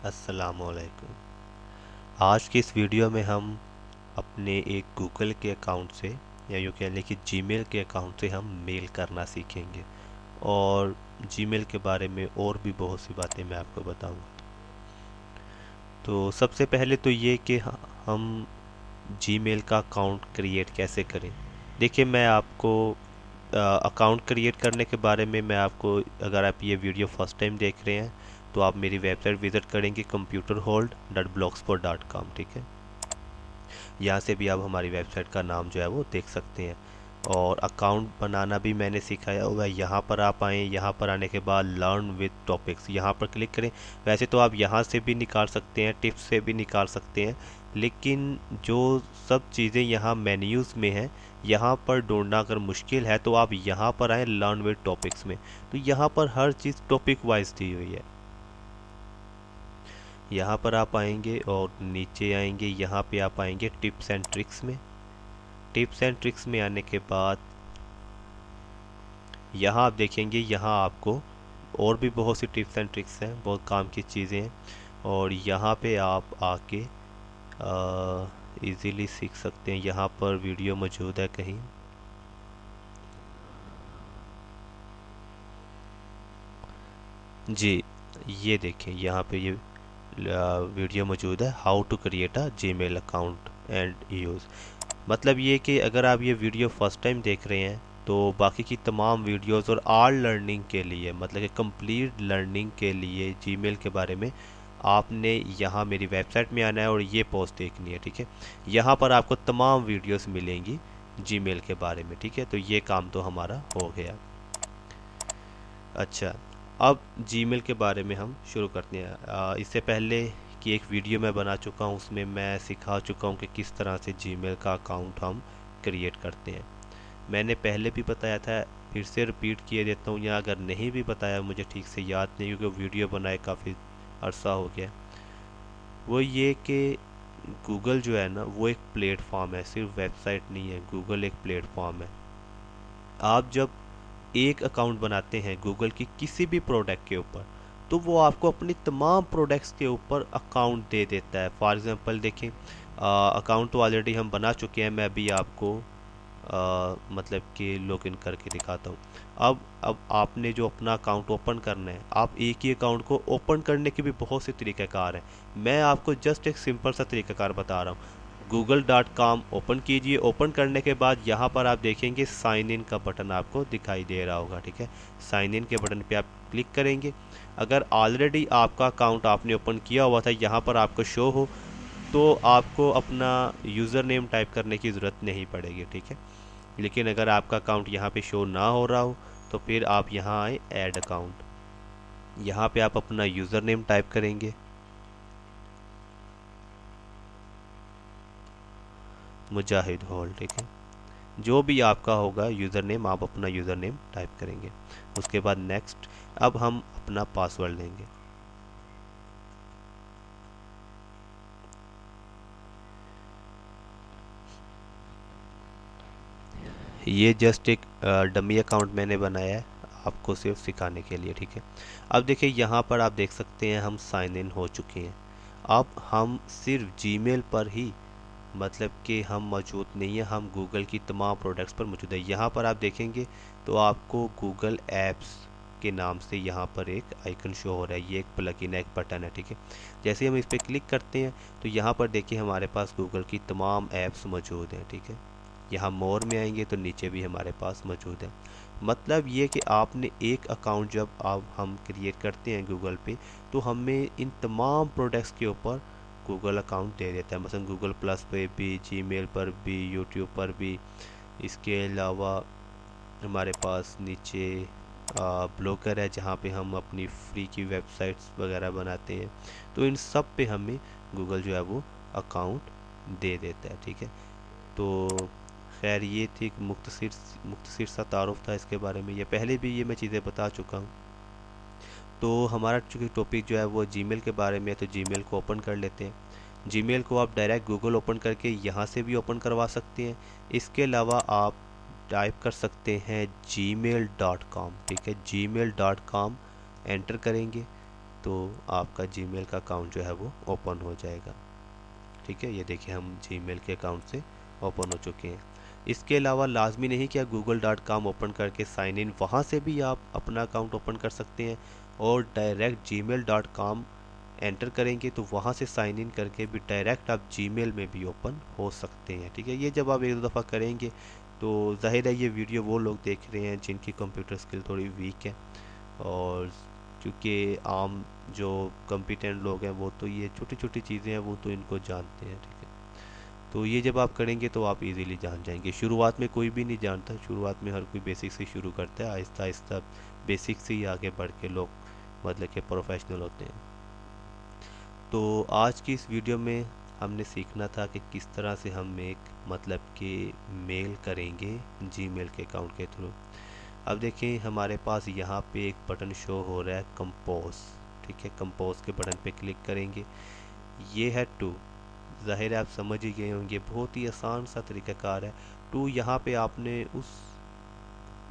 अस्सलामुअलैकुम। आज की इस वीडियो में हम अपने एक गूगल के अकाउंट से या यूँ कह लें कि जीमेल के अकाउंट से हम मेल करना सीखेंगे और जीमेल के बारे में और भी बहुत सी बातें मैं आपको बताऊंगा। तो सबसे पहले तो ये कि हम जीमेल का अकाउंट क्रिएट कैसे करें। देखिए, मैं आपको अकाउंट क्रिएट करने के बारे में मैं आपको, अगर आप ये वीडियो फर्स्ट टाइम देख रहे हैं तो आप मेरी वेबसाइट विज़िट करेंगे computerhold.blogspot.com। ठीक है, यहाँ से भी आप हमारी वेबसाइट का नाम जो है वो देख सकते हैं। और अकाउंट बनाना भी मैंने सिखाया हुआ है। यहाँ पर आप आएँ, यहाँ पर आने के बाद लर्न विद टॉपिक्स यहाँ पर क्लिक करें। वैसे तो आप यहाँ से भी निकाल सकते हैं, टिप्स से भी निकाल सकते हैं, लेकिन जो सब चीज़ें यहाँ मेन्यूज़ में हैं, यहाँ पर ढूंढना अगर मुश्किल है तो आप यहाँ पर आएँ लर्न विद टॉपिक्स में। तो यहाँ पर हर चीज़ टॉपिक वाइज दी हुई है। यहाँ पर आप आएंगे और नीचे आएंगे, यहाँ पे आप आएंगे टिप्स एंड ट्रिक्स में। टिप्स एंड ट्रिक्स में आने के बाद यहाँ आप देखेंगे, यहाँ आपको और भी बहुत सी टिप्स एंड ट्रिक्स हैं, बहुत काम की चीज़ें हैं और यहाँ पे आप आके इजीली सीख सकते हैं। यहाँ पर वीडियो मौजूद है कहीं, जी ये देखें, यहाँ पे ये वीडियो मौजूद है, how to create a Gmail account and use. मतलब ये कि अगर आप ये वीडियो फर्स्ट टाइम देख रहे हैं तो बाकी की तमाम वीडियोस और ऑल लर्निंग के लिए, मतलब कि कंप्लीट लर्निंग के लिए जीमेल के बारे में आपने यहाँ मेरी वेबसाइट में आना है और ये पोस्ट देखनी है। ठीक है, यहाँ पर आपको तमाम वीडियोस मिलेंगी जीमेल के बारे में। ठीक है, तो ये काम तो हमारा हो गया। अच्छा, अब जीमेल के बारे में हम शुरू करते हैं। इससे पहले कि एक वीडियो मैं बना चुका हूँ, उसमें मैं सिखा चुका हूँ कि किस तरह से जीमेल का अकाउंट हम क्रिएट करते हैं। मैंने पहले भी बताया था, फिर से रिपीट किए देता हूँ, या अगर नहीं भी बताया मुझे ठीक से याद नहीं, क्योंकि वीडियो बनाए काफ़ी अरसा हो गया। वो ये कि गूगल जो है ना, वो एक प्लेटफॉर्म है, सिर्फ वेबसाइट नहीं है। गूगल एक प्लेटफॉर्म है। आप जब एक अकाउंट बनाते हैं गूगल की किसी भी प्रोडक्ट के ऊपर, तो वो आपको अपनी तमाम प्रोडक्ट्स के ऊपर अकाउंट दे देता है। फॉर एग्जांपल देखें, अकाउंट तो ऑलरेडी हम बना चुके हैं, मैं भी आपको मतलब कि लॉगिन करके दिखाता हूँ। अब आपने जो अपना अकाउंट ओपन करना है, आप एक ही अकाउंट को ओपन करने के भी बहुत से तरीक़ाकार हैं। मैं आपको जस्ट एक सिंपल सा तरीक़ाकार बता रहा हूँ। google.com ओपन कीजिए। ओपन करने के बाद यहाँ पर आप देखेंगे साइन इन का बटन आपको दिखाई दे रहा होगा। ठीक है, साइन इन के बटन पे आप क्लिक करेंगे। अगर ऑलरेडी आपका अकाउंट आपने ओपन किया हुआ था, यहाँ पर आपको शो हो, तो आपको अपना यूज़र नेम टाइप करने की ज़रूरत नहीं पड़ेगी। ठीक है, लेकिन अगर आपका अकाउंट यहाँ पे शो ना हो रहा हो तो फिर आप यहाँ आए ऐड अकाउंट। यहाँ पे आप अपना यूज़र नेम टाइप करेंगे, मुजाहिद हॉल। ठीक है, जो भी आपका होगा यूज़र नेम, आप अपना यूज़र नेम टाइप करेंगे। उसके बाद नेक्स्ट। अब हम अपना पासवर्ड लेंगे। ये जस्ट एक डमी अकाउंट मैंने बनाया है आपको सिर्फ सिखाने के लिए। ठीक है, अब देखिए यहाँ पर आप देख सकते हैं हम साइन इन हो चुके हैं। अब हम सिर्फ जीमेल पर ही, मतलब कि हम मौजूद नहीं है, हम गूगल की तमाम प्रोडक्ट्स पर मौजूद है। यहाँ पर आप देखेंगे तो आपको गूगल एप्स के नाम से यहाँ पर एक आइकन शो हो रहा है। ये एक प्लगइन है, एक बटन है। ठीक है, जैसे हम इस पर क्लिक करते हैं तो यहाँ पर देखिए हमारे पास गूगल की तमाम ऐप्स मौजूद हैं। ठीक है, यहाँ मोर में आएंगे तो नीचे भी हमारे पास मौजूद है। मतलब ये कि आपने एक अकाउंट जब हम क्रिएट करते हैं गूगल पे, तो हमें इन तमाम प्रोडक्ट्स के ऊपर गूगल अकाउंट दे देता है। मसलन गूगल प्लस पे भी, जीमेल पर भी, यूट्यूब पर भी। इसके अलावा हमारे पास नीचे ब्लॉगर है, जहाँ पे हम अपनी फ्री की वेबसाइट्स वगैरह बनाते हैं। तो इन सब पे हमें गूगल जो है वो अकाउंट दे देता है। ठीक है, तो खैर ये थी मुख्तसर सा तारुफ था इसके बारे में। ये पहले भी ये मैं चीज़ें बता चुका हूँ। तो हमारा चूँकि टॉपिक जो है वो जीमेल के बारे में है, तो जीमेल को ओपन कर लेते हैं। जीमेल को आप डायरेक्ट गूगल ओपन करके यहाँ से भी ओपन करवा सकते हैं। इसके अलावा आप टाइप कर सकते हैं gmail.com। ठीक है, gmail.com एंटर करेंगे तो आपका जीमेल का अकाउंट जो है वो ओपन हो जाएगा। ठीक है, ये देखिए हम जीमेल के अकाउंट से ओपन हो चुके हैं। इसके अलावा लाजमी नहीं कि आप google.com ओपन करके साइन इन, वहाँ से भी आप अपना अकाउंट ओपन कर सकते हैं, और डायरेक्ट gmail.com एंटर करेंगे तो वहाँ से साइन इन करके भी डायरेक्ट आप जीमेल में भी ओपन हो सकते हैं। ठीक है, ये जब आप एक दो दफ़ा करेंगे तो ज़ाहिर है ये वीडियो वो लोग देख रहे हैं जिनकी कंप्यूटर स्किल थोड़ी वीक है, और क्योंकि आम जो कॉम्पिटेंट लोग हैं वो तो ये छोटी छोटी चीज़ें हैं वो तो इनको जानते हैं। ठीक है, तो ये जब आप करेंगे तो आप इजीली जान जाएंगे। शुरुआत में कोई भी नहीं जानता, शुरुआत में हर कोई बेसिक से शुरू करता है, आहिस्ता आहिस्ता बेसिक से ही आगे बढ़ के लोग मतलब के प्रोफेशनल होते हैं। तो आज की इस वीडियो में हमने सीखना था कि किस तरह से हम एक मतलब कि मेल करेंगे जीमेल के अकाउंट के थ्रू। अब देखें हमारे पास यहाँ पे एक बटन शो हो रहा है कंपोज। ठीक है, कंपोज के बटन पे क्लिक करेंगे, ये है टू। ज़ाहिर है आप समझ ही गए होंगे, बहुत ही आसान सा तरीक़ाकार है। टू यहाँ पे आपने उस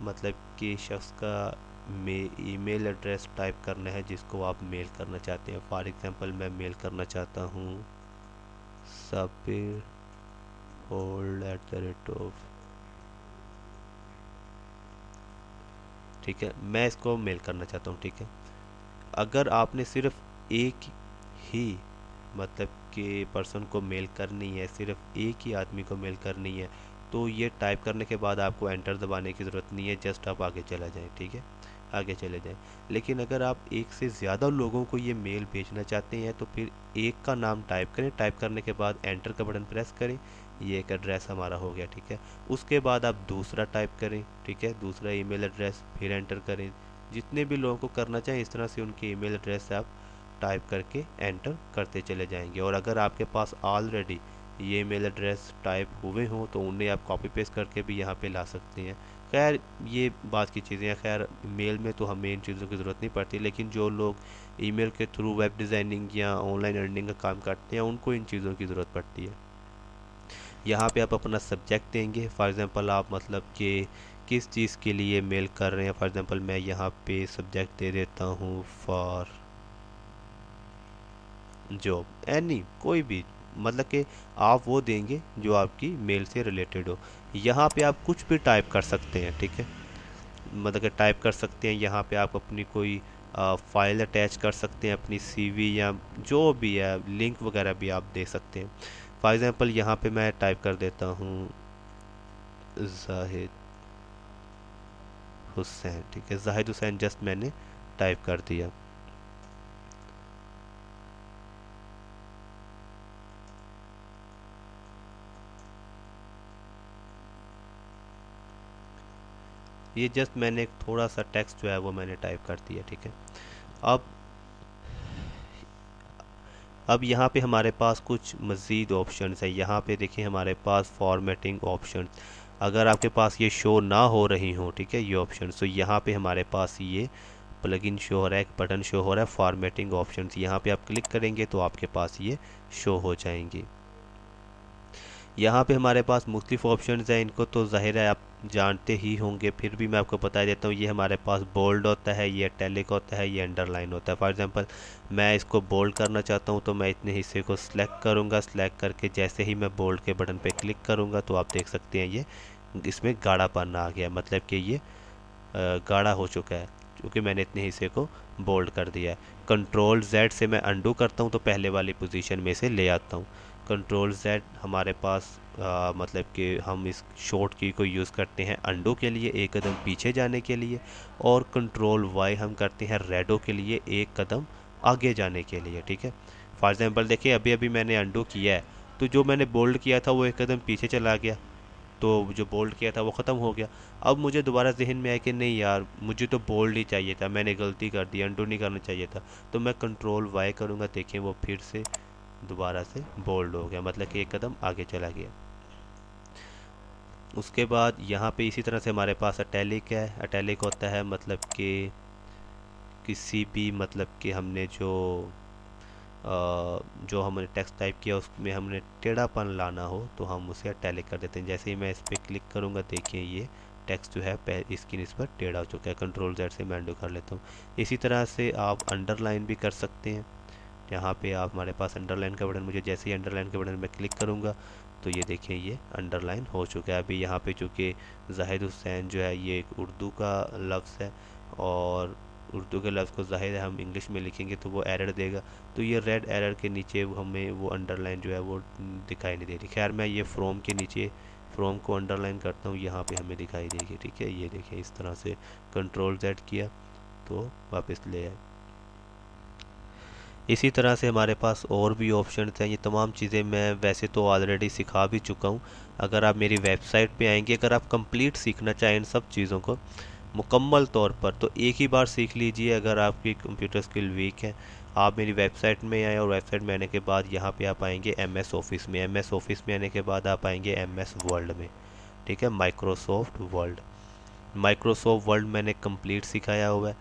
मतलब कि शख्स का ईमेल एड्रेस टाइप करना है जिसको आप मेल करना चाहते हैं। फॉर एग्जांपल मैं मेल करना चाहता हूँ sabir@, ठीक है, मैं इसको मेल करना चाहता हूँ। ठीक है, अगर आपने सिर्फ एक ही मतलब कि पर्सन को मेल करनी है, सिर्फ एक ही आदमी को मेल करनी है, तो ये टाइप करने के बाद आपको एंटर दबाने की ज़रूरत नहीं है, जस्ट आप आगे चला जाएं। ठीक है, आगे चले जाएं। लेकिन अगर आप एक से ज़्यादा लोगों को ये मेल भेजना चाहते हैं तो फिर एक का नाम टाइप करें, टाइप करने के बाद एंटर का बटन प्रेस करें, ये एक एड्रेस हमारा हो गया। ठीक है, उसके बाद आप दूसरा टाइप करें। ठीक है, दूसरा ईमेल एड्रेस, फिर एंटर करें। जितने भी लोगों को करना चाहें इस तरह से उनके ईमेल एड्रेस से आप टाइप करके एंटर करते चले जाएंगे। और अगर आपके पास ऑलरेडी ये ईमेल एड्रेस टाइप हुए हों तो उन्हें आप कॉपी पेस्ट करके भी यहाँ पे ला सकते हैं। खैर ये बात की चीज़ें हैं, खैर मेल में तो हमें इन चीज़ों की ज़रूरत नहीं पड़ती, लेकिन जो लोग ईमेल के थ्रू वेब डिज़ाइनिंग या ऑनलाइन अर्निंग का काम करते हैं उनको इन चीज़ों की ज़रूरत पड़ती है। यहाँ पे आप अपना सब्जेक्ट देंगे। फॉर एग्ज़ाम्पल आप मतलब कि किस चीज़ के लिए मेल कर रहे हैं। फॉर एग्ज़ाम्पल मैं यहाँ पे सब्जेक्ट दे देता हूँ फॉर जॉब, एनी कोई भी, मतलब कि आप वो देंगे जो आपकी मेल से रिलेटेड हो। यहाँ पे आप कुछ भी टाइप कर सकते हैं। ठीक है, मतलब कि टाइप कर सकते हैं, यहाँ पे आप अपनी कोई फाइल अटैच कर सकते हैं, अपनी सीवी या जो भी है, लिंक वगैरह भी आप दे सकते हैं। फॉर एग्ज़ाम्पल यहाँ पे मैं टाइप कर देता हूँ जाहिद हुसैन। ठीक है, जाहिद हुसैन जस्ट मैंने टाइप कर दिया। ये जस्ट मैंने एक थोड़ा सा टेक्स्ट जो है वो मैंने टाइप कर दिया। ठीक है, अब यहाँ पे हमारे पास कुछ मज़ीद ऑप्शंस है। यहाँ पे देखिए हमारे पास फॉर्मेटिंग ऑप्शन, अगर आपके पास ये शो ना हो रही हो, ठीक है, ये ऑप्शन, तो यहाँ पे हमारे पास ये प्लगइन शो हो रहा है, एक बटन शो हो रहा है फॉर्मेटिंग ऑप्शंस। यहाँ पे आप क्लिक करेंगे तो आपके पास ये शो हो जाएंगे। यहाँ पे हमारे पास मुख्तलिफ ऑप्शंस हैं, इनको तो ज़ाहिर है आप जानते ही होंगे, फिर भी मैं आपको बता देता हूँ। ये हमारे पास बोल्ड होता है, ये इटैलिक होता है, ये अंडरलाइन होता है। फॉर एग्जांपल मैं इसको बोल्ड करना चाहता हूँ तो मैं इतने हिस्से को सिलेक्ट करूँगा, सिलेक्ट करके जैसे ही मैं बोल्ड के बटन पे क्लिक करूँगा तो आप देख सकते हैं ये इसमें गाढ़ापन आ गया, मतलब कि ये गाढ़ा हो चुका है क्योंकि मैंने इतने हिस्से को बोल्ड कर दिया है। कंट्रोल Z से मैं अंडू करता हूँ तो पहले वाली पोजीशन में से ले आता हूँ। कंट्रोल Z हमारे पास मतलब कि हम इस शॉर्ट की को यूज़ करते हैं अंडू के लिए, एक कदम पीछे जाने के लिए, और कंट्रोल Y हम करते हैं रेडो के लिए, एक कदम आगे जाने के लिए। ठीक है, फॉर एग्ज़ाम्पल देखिए अभी अभी मैंने अंडू किया है तो जो मैंने बोल्ड किया था वो एक कदम पीछे चला गया, तो जो बोल्ड किया था वो ख़त्म हो गया। अब मुझे दोबारा जहन में आया कि नहीं यार मुझे तो बोल्ड ही चाहिए था, मैंने गलती कर दी, अंडू नहीं करना चाहिए था, तो मैं कंट्रोल Y करूँगा। देखें वो फिर से दोबारा से बोल्ड हो गया, मतलब कि एक कदम आगे चला गया। उसके बाद यहाँ पे इसी तरह से हमारे पास अटैलिक है। अटैलिक होता है मतलब कि किसी भी मतलब कि हमने जो हमने टेक्स्ट टाइप किया उसमें हमने टेढ़ापन लाना हो तो हम उसे अटैलिक कर देते हैं। जैसे ही मैं इस पर क्लिक करूँगा देखिए ये टेक्स्ट जो है इसकी निस्बत टेढ़ा हो चुका है। कंट्रोल Z से मैं अनडू कर लेता हूँ। इसी तरह से आप अंडरलाइन भी कर सकते हैं। यहाँ पे आप हमारे पास अंडरलाइन का बटन, मुझे जैसे ही अंडरलाइन के बटन में क्लिक करूँगा तो ये देखिए ये अंडरलाइन हो चुका है। अभी यहाँ पे चूँकि जाहिद हुसैन जो है ये एक उर्दू का लफ्ज़ है और उर्दू के लफ्ज़ को ज़ाहिर है हम इंग्लिश में लिखेंगे तो वो एरर देगा, तो ये रेड एरर के नीचे हमें वो अंडरलाइन जो है वो दिखाई नहीं दे रही। खैर मैं ये फ्रॉम के नीचे फ्रॉम को अंडरलाइन करता हूँ, यहाँ पे हमें दिखाई देगी। ठीक है, ये देखिए इस तरह से कंट्रोल Z किया तो वापस ले आए। इसी तरह से हमारे पास और भी ऑप्शन हैं। ये तमाम चीज़ें मैं वैसे तो ऑलरेडी सिखा भी चुका हूँ। अगर आप मेरी वेबसाइट पे आएंगे, अगर आप कंप्लीट सीखना चाहें इन सब चीज़ों को मुकम्मल तौर पर, तो एक ही बार सीख लीजिए। अगर आपकी कंप्यूटर स्किल वीक है, आप मेरी वेबसाइट में आए और वेबसाइट में आने के बाद यहाँ पे आप आएंगे MS ऑफिस में। MS ऑफिस में आने के बाद आप आएंगे MS वर्ल्ड में। ठीक है, माइक्रोसॉफ्ट वर्ल्ड। माइक्रोसॉफ्ट वर्ल्ड मैंने कंप्लीट सिखाया हुआ है।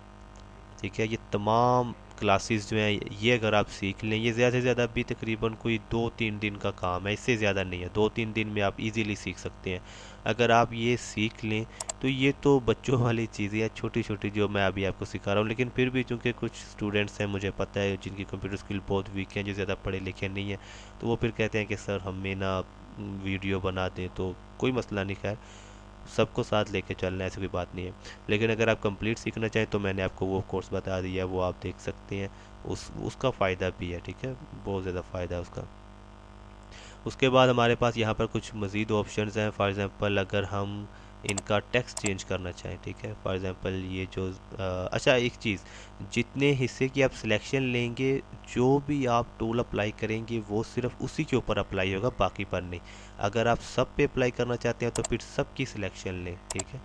ठीक है, ये तमाम क्लासेस जो हैं ये अगर आप सीख लें, ये ज़्यादा से ज़्यादा भी तकरीबन कोई 2-3 दिन का काम है, इससे ज़्यादा नहीं है। 2-3 दिन में आप इजीली सीख सकते हैं। अगर आप ये सीख लें तो ये तो बच्चों वाली चीज़ें हैं, छोटी छोटी जो मैं अभी आपको सिखा रहा हूँ। लेकिन फिर भी चूँकि कुछ स्टूडेंट्स हैं, मुझे पता है, जिनकी कंप्यूटर स्किल बहुत वीक हैं, जो ज़्यादा पढ़े लिखे नहीं हैं, तो वो फिर कहते हैं कि सर हमें ना वीडियो बना दें। तो कोई मसला नहीं, खैर सबको साथ लेके चलना है, ऐसी कोई बात नहीं है। लेकिन अगर आप कंप्लीट सीखना चाहें तो मैंने आपको वो कोर्स बता दिया है, वो आप देख सकते हैं। उसका फ़ायदा भी है। ठीक है, बहुत ज़्यादा फ़ायदा है उसका। उसके बाद हमारे पास यहाँ पर कुछ मज़ीद ऑप्शंस हैं। फॉर एग्ज़ाम्पल अगर हम इनका टेक्स्ट चेंज करना चाहें, ठीक है, फॉर एग्ज़ाम्पल ये जो अच्छा एक चीज़, जितने हिस्से की आप सिलेक्शन लेंगे, जो भी आप टूल अप्लाई करेंगे वो सिर्फ उसी के ऊपर अप्लाई होगा, बाकी पर नहीं। अगर आप सब पे अप्लाई करना चाहते हैं तो फिर सब की सिलेक्शन लें। ठीक है,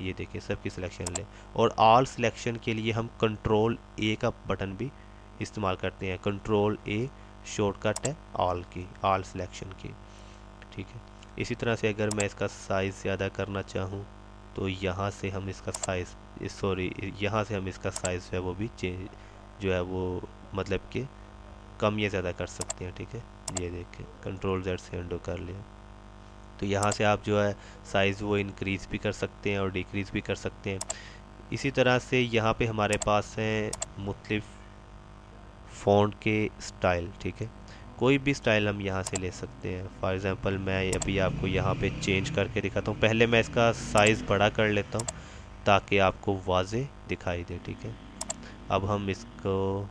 ये देखिए सब की सिलेक्शन लें। और ऑल सिलेक्शन के लिए हम कंट्रोल A का बटन भी इस्तेमाल करते हैं। कंट्रोल A शॉर्टकट है ऑल की, ऑल सिलेक्शन की। ठीक है, इसी तरह से अगर मैं इसका साइज़ ज़्यादा करना चाहूँ तो यहाँ से हम इसका साइज़ यहाँ से हम इसका साइज़ जो है वो भी चेंज जो है वो मतलब कि कम या ज़्यादा कर सकते हैं। ठीक है, ये देखें कंट्रोल Z से अंडू कर लिया। तो यहाँ से आप जो है साइज़ वो इंक्रीज़ भी कर सकते हैं और डिक्रीज़ भी कर सकते हैं। इसी तरह से यहाँ पे हमारे पास हैं मुख्तलिफ फ़ॉन्ट के स्टाइल। ठीक है, कोई भी स्टाइल हम यहाँ से ले सकते हैं। फॉर एग्ज़ाम्पल मैं अभी आपको यहाँ पे चेंज करके दिखाता हूँ। पहले मैं इसका साइज़ बड़ा कर लेता हूँ ताकि आपको वाज़े दिखाई दे। ठीक है, अब हम इसको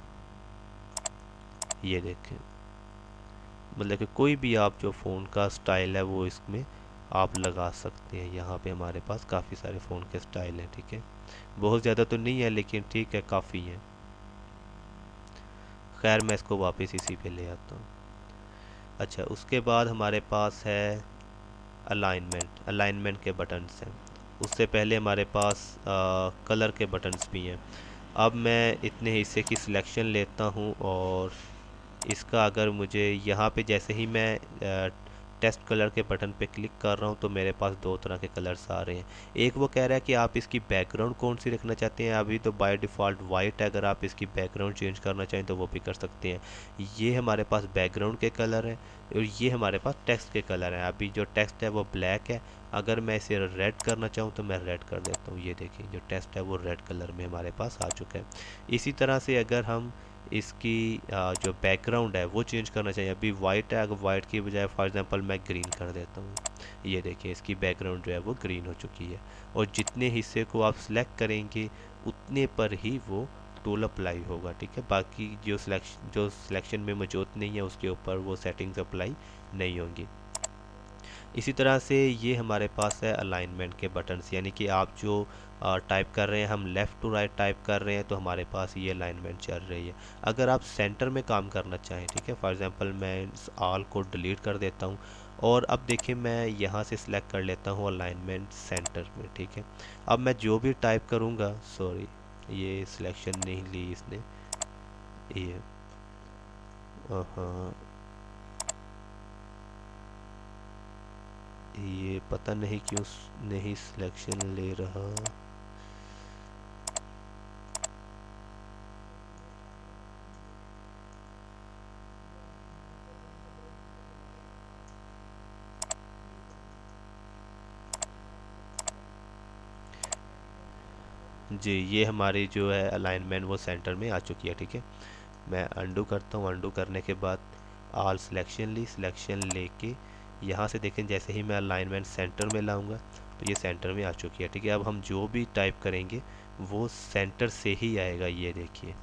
ये देखें, मतलब कि कोई भी आप जो फ़ोन का स्टाइल है वो इसमें आप लगा सकते हैं। यहाँ पे हमारे पास काफ़ी सारे फ़ोन के स्टाइल हैं। ठीक है, बहुत ज़्यादा तो नहीं है लेकिन ठीक है, काफ़ी हैं। खैर मैं इसको वापस इसी पे ले आता हूँ। अच्छा, उसके बाद हमारे पास है अलाइनमेंट। अलाइनमेंट के बटन्स हैं। उससे पहले हमारे पास कलर के बटन्स भी हैं। अब मैं इतने हिस्से की सिलेक्शन लेता हूँ और इसका अगर मुझे यहाँ पे जैसे ही मैं टेस्ट कलर के बटन पे क्लिक कर रहा हूँ तो मेरे पास दो तरह के कलर्स आ रहे हैं। एक वो कह रहा है कि आप इसकी बैकग्राउंड कौन सी रखना चाहते हैं। अभी तो बाय डिफ़ॉल्ट वाइट है, अगर आप इसकी बैकग्राउंड चेंज करना चाहें तो वो भी कर सकते हैं। ये हमारे पास बैकग्राउंड के कलर हैं और ये हमारे पास टेक्स्ट के कलर हैं। अभी जो टेक्स्ट है वो ब्लैक है, अगर मैं इसे रेड करना चाहूँ तो मैं रेड कर देता हूँ। ये देखिए जो टेक्स्ट है वो रेड कलर में हमारे पास आ चुका है। इसी तरह से अगर हम इसकी जो बैकग्राउंड है वो चेंज करना चाहिए। अभी वाइट है, अगर वाइट की बजाय फॉर एग्जांपल मैं ग्रीन कर देता हूँ, ये देखिए इसकी बैकग्राउंड जो है वो ग्रीन हो चुकी है। और जितने हिस्से को आप सिलेक्ट करेंगे उतने पर ही वो टूल अप्लाई होगा। ठीक है, बाकी जो सिलेक्शन में मौजूद नहीं है उसके ऊपर वो सेटिंग्स अप्लाई नहीं होंगी। इसी तरह से ये हमारे पास है अलाइनमेंट के बटन्स, यानी कि आप जो टाइप कर रहे हैं, हम लेफ़्ट टू राइट टाइप कर रहे हैं तो हमारे पास ये अलाइनमेंट चल रही है। अगर आप सेंटर में काम करना चाहें, ठीक है, फॉर एग्जांपल मैं इस ऑल को डिलीट कर देता हूँ और अब देखिए मैं यहाँ से सिलेक्ट कर लेता हूँ अलाइनमेंट सेंटर में। ठीक है, अब मैं जो भी टाइप करूँगा, सॉरी ये सिलेक्शन नहीं ली इसने, ये हाँ ये पता नहीं क्यों नहीं सिलेक्शन ले रहा। जी, ये हमारी जो है अलाइनमेंट वो सेंटर में आ चुकी है। ठीक है, मैं अंडू करता हूँ। अंडू करने के बाद ऑल सिलेक्शन लेके यहाँ से देखें, जैसे ही मैं अलाइनमेंट सेंटर में लाऊंगा तो ये सेंटर में आ चुकी है। ठीक है, अब हम जो भी टाइप करेंगे वो सेंटर से ही आएगा। ये देखिए,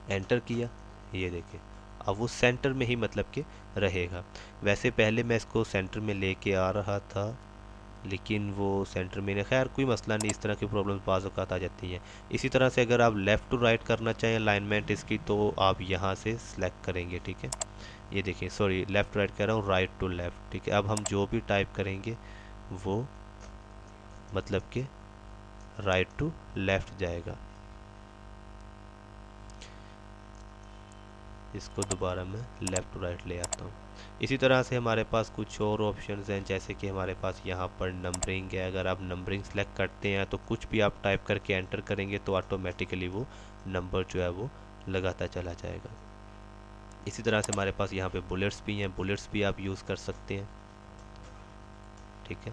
एंटर किया, ये देखिए, अब वो सेंटर में ही मतलब कि रहेगा। वैसे पहले मैं इसको सेंटर में लेके आ रहा था, लेकिन वो सेंटर में नहीं। खैर कोई मसला नहीं, इस तरह की प्रॉब्लम्स बाज़ औक़ात आ जाती हैं। इसी तरह से अगर आप लेफ़्ट टू राइट करना चाहें अलाइनमेंट इसकी, तो आप यहाँ से सिलेक्ट करेंगे। ठीक है, ये देखिए, सॉरी लेफ़्ट राइट कह रहा हूँ, राइट टू लेफ़्ट। ठीक है, अब हम जो भी टाइप करेंगे वो मतलब कि राइट टू लेफ़्ट जाएगा। इसको दोबारा मैं लेफ़्ट टू राइट ले आता हूँ। इसी तरह से हमारे पास कुछ और ऑप्शंस हैं, जैसे कि हमारे पास यहाँ पर नंबरिंग है। अगर आप नंबरिंग सेलेक्ट करते हैं तो कुछ भी आप टाइप करके एंटर करेंगे तो ऑटोमेटिकली वो नंबर जो है वो लगाता चला जाएगा। इसी तरह से हमारे पास यहाँ पे बुलेट्स भी हैं, बुलेट्स भी आप यूज़ कर सकते हैं। ठीक है,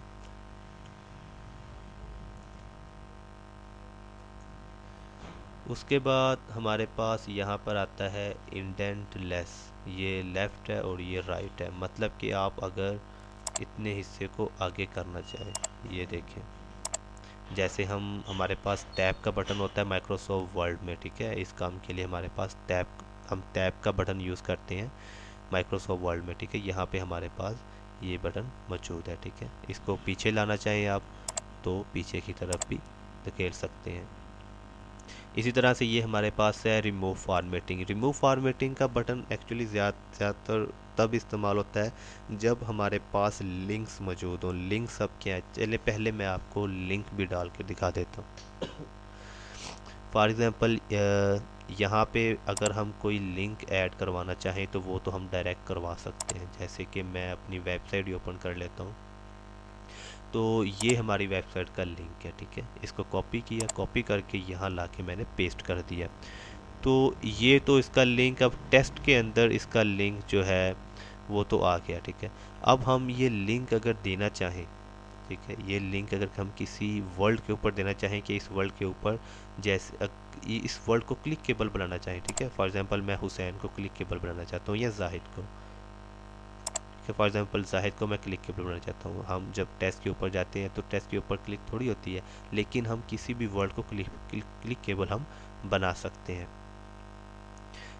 उसके बाद हमारे पास यहाँ पर आता है इंडेंट लेस। ये लेफ़्ट है और ये राइट है, मतलब कि आप अगर इतने हिस्से को आगे करना चाहें, ये देखें, जैसे हमारे पास टैब का बटन होता है माइक्रोसॉफ्ट वर्ड में। ठीक है, इस काम के लिए हमारे पास हम टैब का बटन यूज़ करते हैं माइक्रोसॉफ्ट वर्ड में। ठीक है, यहाँ पे हमारे पास ये बटन मौजूद है। ठीक है, इसको पीछे लाना चाहें आप तो पीछे की तरफ भी धकेल सकते हैं। इसी तरह से ये हमारे पास है रिमूव फॉर्मेटिंग। रिमूव फॉर्मेटिंग का बटन एक्चुअली ज़्यादातर तब इस्तेमाल होता है जब हमारे पास लिंक्स मौजूद हों। लिंक्स अब क्या है, चले पहले मैं आपको लिंक भी डाल के दिखा देता हूँ। फॉर एग्ज़ाम्पल यहाँ पे अगर हम कोई लिंक ऐड करवाना चाहें तो वो तो हम डायरेक्ट करवा सकते हैं। जैसे कि मैं अपनी वेबसाइट ओपन कर लेता हूँ, तो ये हमारी वेबसाइट का लिंक है। ठीक है, इसको कॉपी किया, कॉपी करके यहाँ लाके मैंने पेस्ट कर दिया। तो ये तो इसका लिंक, अब टेस्ट के अंदर इसका लिंक जो है वो तो आ गया। ठीक है, अब हम ये लिंक अगर देना चाहें, ठीक है, ये लिंक अगर हम किसी वर्ल्ड के ऊपर देना चाहें कि इस वर्ल्ड के ऊपर जैसे इस वर्ल्ड को क्लिकेबल बनाना चाहें। ठीक है, फॉर एग्जांपल मैं हुसैन को क्लिकेबल बनाना चाहता हूँ या जाहिद को। फॉर एग्जांपल जाहिद को मैं क्लिकेबल बनाना चाहता हूँ। हम जब टेस्ट के ऊपर जाते हैं तो टेस्ट के ऊपर क्लिक थोड़ी होती है, लेकिन हम किसी भी वर्ड को क्लिकेबल हम बना सकते हैं।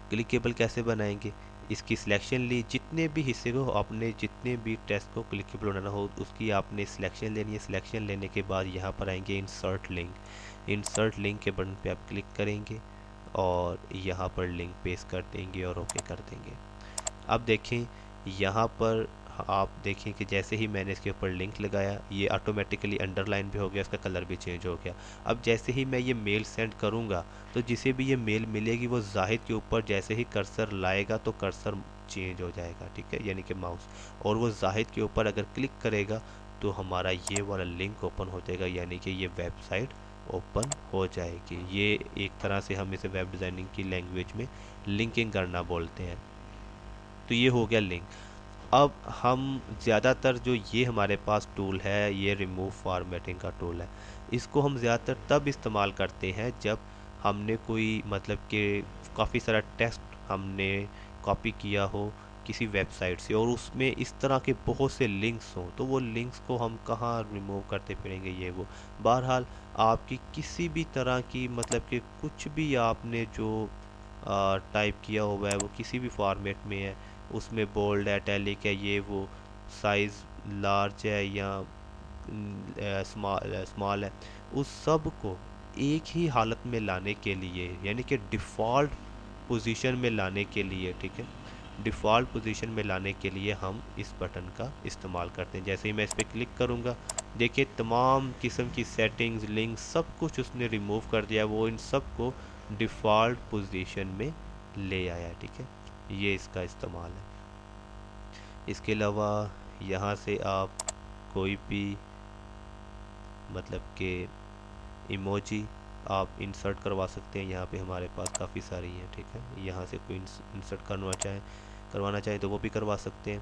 क्लिकेबल कैसे बनाएंगे, इसकी सिलेक्शन ली, जितने भी हिस्से को आपने, जितने भी टेस्ट को क्लिकेबल बनाना हो उसकी आपने सिलेक्शन लेनी है। सिलेक्शन लेने के बाद यहाँ पर आएंगे इंसर्ट लिंक। इंसर्ट लिंक के बटन पे आप क्लिक करेंगे और यहाँ पर लिंक पेस्ट कर देंगे और ओके कर देंगे। अब देखें, यहाँ पर आप देखें कि जैसे ही मैंने इसके ऊपर लिंक लगाया ये ऑटोमेटिकली अंडरलाइन भी हो गया, इसका कलर भी चेंज हो गया। अब जैसे ही मैं ये मेल सेंड करूँगा तो जिसे भी ये मेल मिलेगी वो जाहिद के ऊपर जैसे ही कर्सर लाएगा तो कर्सर चेंज हो जाएगा। ठीक है, यानी कि माउस, और वो जाहिद के ऊपर अगर क्लिक करेगा तो हमारा ये वाला लिंक ओपन हो जाएगा, यानी कि ये वेबसाइट ओपन हो जाएगी। ये एक तरह से हम इसे वेब डिज़ाइनिंग की लैंग्वेज में लिंकिंग करना बोलते हैं। तो ये हो गया लिंक। अब हम ज़्यादातर जो ये हमारे पास टूल है, ये रिमूव फॉर्मेटिंग का टूल है, इसको हम ज़्यादातर तब इस्तेमाल करते हैं जब हमने कोई मतलब कि काफ़ी सारा टेक्स्ट हमने कॉपी किया हो किसी वेबसाइट से और उसमें इस तरह के बहुत से लिंक्स हों, तो वो लिंक्स को हम कहाँ रिमूव करते फिरेंगे ये वो। बहरहाल आपकी किसी भी तरह की मतलब कि कुछ भी आपने जो टाइप किया हुआ है वो किसी भी फॉर्मेट में है, उसमें बोल्ड है, इटैलिक है, ये वो, साइज़ लार्ज है या स्मॉल है, उस सब को एक ही हालत में लाने के लिए, यानी कि डिफ़ॉल्ट पोजीशन में लाने के लिए, ठीक है, डिफ़ॉल्ट पोजीशन में लाने के लिए हम इस बटन का इस्तेमाल करते हैं। जैसे ही मैं इस पर क्लिक करूँगा, देखिए तमाम किस्म की सेटिंग्स, लिंक, सब कुछ उसने रिमूव कर दिया, वो इन सब को डिफ़ॉल्ट पोजीशन में ले आया। ठीक है, ये इसका इस्तेमाल है। इसके अलावा यहाँ से आप कोई भी मतलब कि इमोजी आप इंसर्ट करवा सकते हैं। यहाँ पे हमारे पास काफ़ी सारी हैं। ठीक है, यहाँ से कोई इंसर्ट करवाना चाहें तो वो भी करवा सकते हैं।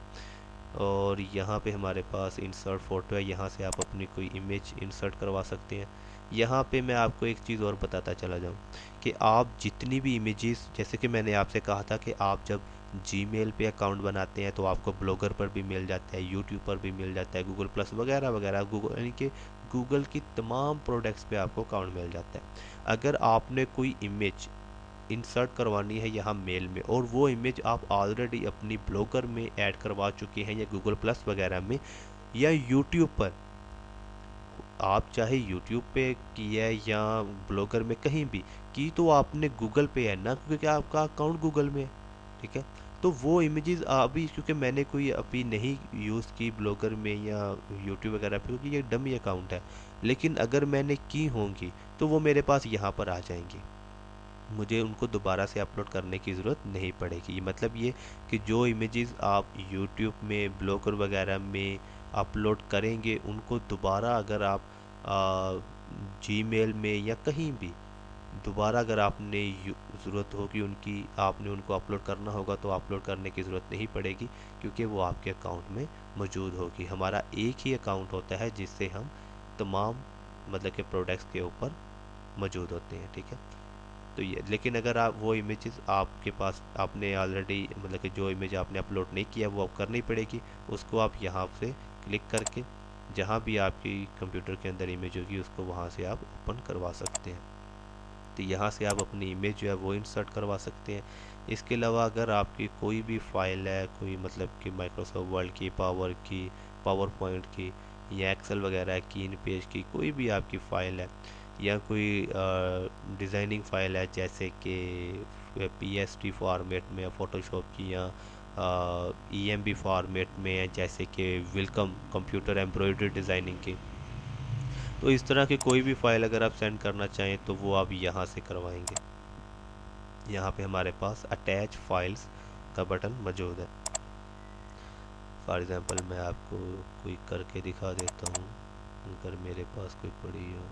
और यहाँ पे हमारे पास इंसर्ट फ़ोटो है, यहाँ से आप अपनी कोई इमेज इंसर्ट करवा सकते हैं। यहाँ पे मैं आपको एक चीज़ और बताता चला जाऊँ कि आप जितनी भी इमेजेस, जैसे कि मैंने आपसे कहा था कि आप जब जीमेल पे अकाउंट बनाते हैं तो आपको ब्लॉगर पर भी मिल जाता है, यूट्यूब पर भी मिल जाता है, गूगल प्लस वगैरह वगैरह, गूगल यानी कि गूगल की तमाम प्रोडक्ट्स पे आपको अकाउंट मिल जाता है। अगर आपने कोई इमेज इंसर्ट करवानी है यहाँ मेल में और वो इमेज आप ऑलरेडी अपनी ब्लॉगर में ऐड करवा चुके हैं या गूगल प्लस वगैरह में या यूट्यूब पर, आप चाहे यूट्यूब पे की है या ब्लॉगर में कहीं भी की, तो आपने गूगल पे है ना, क्योंकि आपका अकाउंट गूगल में है। ठीक है, तो वो इमेजेस अभी, क्योंकि मैंने कोई अभी नहीं यूज़ की ब्लॉगर में या यूट्यूब वगैरह पे, क्योंकि ये डमी अकाउंट है, लेकिन अगर मैंने की होंगी तो वो मेरे पास यहाँ पर आ जाएंगी, मुझे उनको दोबारा से अपलोड करने की ज़रूरत नहीं पड़ेगी। मतलब ये कि जो इमेजेस आप यूट्यूब में ब्लॉगर वगैरह में अपलोड करेंगे, उनको दोबारा अगर आप जीमेल में या कहीं भी दोबारा अगर आपने ज़रूरत होगी उनकी, आपने उनको अपलोड करना होगा, तो अपलोड करने की ज़रूरत नहीं पड़ेगी, क्योंकि वो आपके अकाउंट में मौजूद होगी। हमारा एक ही अकाउंट होता है जिससे हम तमाम मतलब के प्रोडक्ट्स के ऊपर मौजूद होते हैं। ठीक है, तो ये, लेकिन अगर आप वो इमेजेस आपके पास, आपने ऑलरेडी मतलब कि जो इमेज आपने अपलोड नहीं किया वो आप करनी पड़ेगी, उसको आप यहाँ से क्लिक करके जहाँ भी आपकी कंप्यूटर के अंदर इमेज होगी उसको वहाँ से आप ओपन करवा सकते हैं। तो यहाँ से आप अपनी इमेज जो है वो इंसर्ट करवा सकते हैं। इसके अलावा अगर आपकी कोई भी फाइल है, कोई मतलब कि माइक्रोसॉफ्ट वर्ड की, पावर पॉइंट की या एक्सेल वगैरह की, इन पेज की कोई भी आपकी फ़ाइल है या कोई डिज़ाइनिंग फ़ाइल है, जैसे कि पीएसटी फॉर्मेट में, फ़ोटोशॉप की, या ईएमबी फॉर्मेट में है, जैसे कि वेलकम कंप्यूटर एम्ब्रॉयडरी डिज़ाइनिंग की, तो इस तरह की कोई भी फाइल अगर आप सेंड करना चाहें तो वो आप यहाँ से करवाएंगे। यहाँ पे हमारे पास अटैच फाइल्स का बटन मौजूद है। फॉर एग्ज़ाम्पल मैं आपको कोई करके दिखा देता हूँ, अगर मेरे पास कोई पड़ी हो।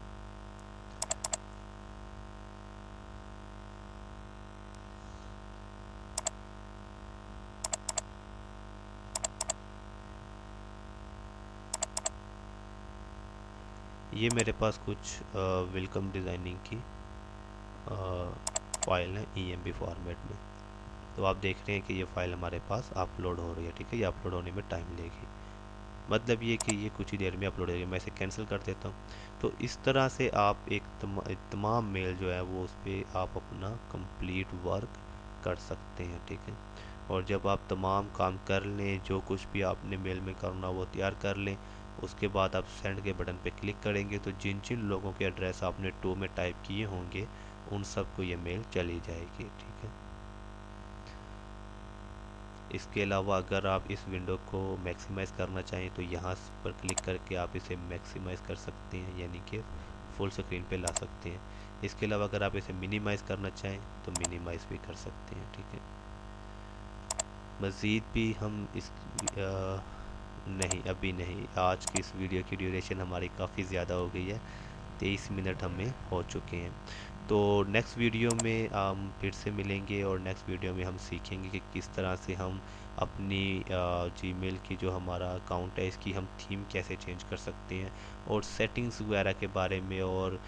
ये मेरे पास कुछ वेलकम डिज़ाइनिंग की फाइल है ईएमबी फॉर्मेट में, तो आप देख रहे हैं कि ये फ़ाइल हमारे पास अपलोड हो रही है। ठीक है, ये अपलोड होने में टाइम लेगी, मतलब ये कि ये कुछ ही देर में अपलोड हो जाएगी। मैं इसे कैंसिल कर देता हूँ। तो इस तरह से आप एक तमाम मेल जो है वो उस पर आप अपना कंप्लीट वर्क कर सकते हैं। ठीक है, और जब आप तमाम काम कर लें, जो कुछ भी आपने मेल में करना वो तैयार कर लें, उसके बाद आप सेंड के बटन पे क्लिक करेंगे तो जिन जिन लोगों के एड्रेस आपने टू में टाइप किए होंगे उन सबको ये मेल चली जाएगी। ठीक है, इसके अलावा अगर आप इस विंडो को मैक्सिमाइज़ करना चाहें तो यहाँ पर क्लिक करके आप इसे मैक्सिमाइज़ कर सकते हैं, यानी कि फुल स्क्रीन पे ला सकते हैं। इसके अलावा अगर आप इसे मिनिमाइज़ करना चाहें तो मिनिमाइज़ भी कर सकते हैं। ठीक है, मज़ीद भी हम इस नहीं, अभी नहीं, आज की इस वीडियो की ड्यूरेशन हमारी काफ़ी ज़्यादा हो गई है, 23 मिनट हमें हो चुके हैं। तो नेक्स्ट वीडियो में हम फिर से मिलेंगे और नेक्स्ट वीडियो में हम सीखेंगे कि किस तरह से हम अपनी जीमेल की जो हमारा अकाउंट है इसकी हम थीम कैसे चेंज कर सकते हैं, और सेटिंग्स वगैरह के बारे में, और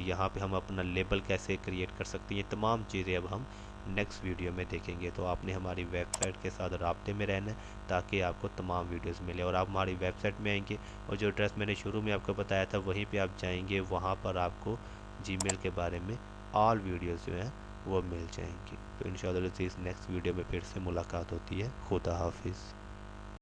यहाँ पे हम अपना लेबल कैसे क्रिएट कर सकते हैं। ये तमाम चीज़ें अब हम नेक्स्ट वीडियो में देखेंगे। तो आपने हमारी वेबसाइट के साथ राब्ते में रहना है ताकि आपको तमाम वीडियोस मिले, और आप हमारी वेबसाइट में आएंगे और जो एड्रेस मैंने शुरू में आपको बताया था वहीं पे आप जाएंगे, वहाँ पर आपको जीमेल के बारे में ऑल वीडियोस जो हैं वो मिल जाएंगी। तो इंशाअल्लाह इस नेक्स्ट वीडियो में फिर से मुलाकात होती है। खुदा हाफिज़।